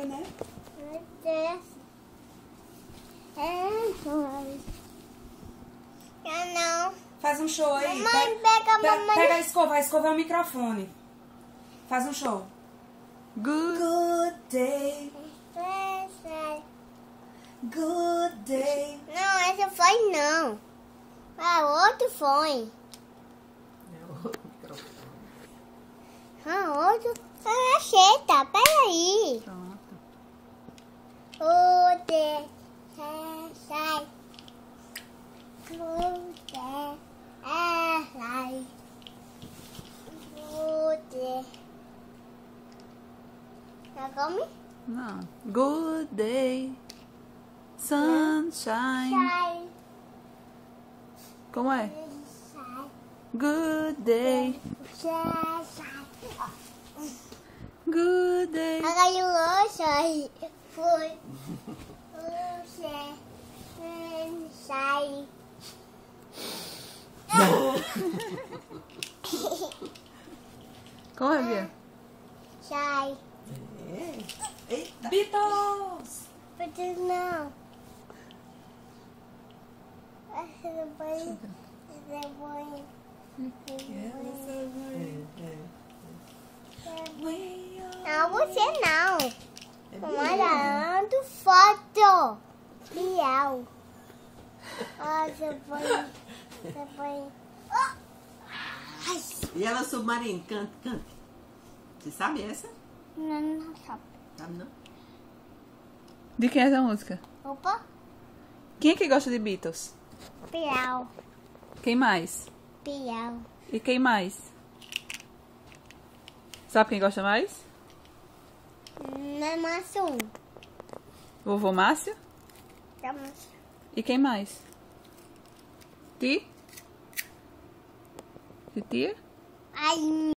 Né? Não. Faz um show aí. Mamãe, Pega a escova é o microfone. Faz um show. Good day. Good day. Não, essa foi não. Outro foi. Outro. Achei, tá? Peraí. Pronto. Good day. Sai. Good day. Sai. Good day. Já come? Não. Good day. Sunshine. Sai. Como é? Sai. Good day. Sai. Good day. Agora eu sai. Foi. Sai. Como é, Bia? Sai. Eita. Beatles. Mas não. Essa foi. Não, você não. Mamãe tá foto. Real. Você foi. E ela submarino, cante, cante. Você sabe essa? Não sabe. Sabe não? De quem é essa música? Opa. Quem é que gosta de Beatles? Piau. Quem mais? Piau. E quem mais? Sabe quem gosta mais? Não é um. Vovô Márcio? Vamos. E quem mais? Ti? Titia? Ai.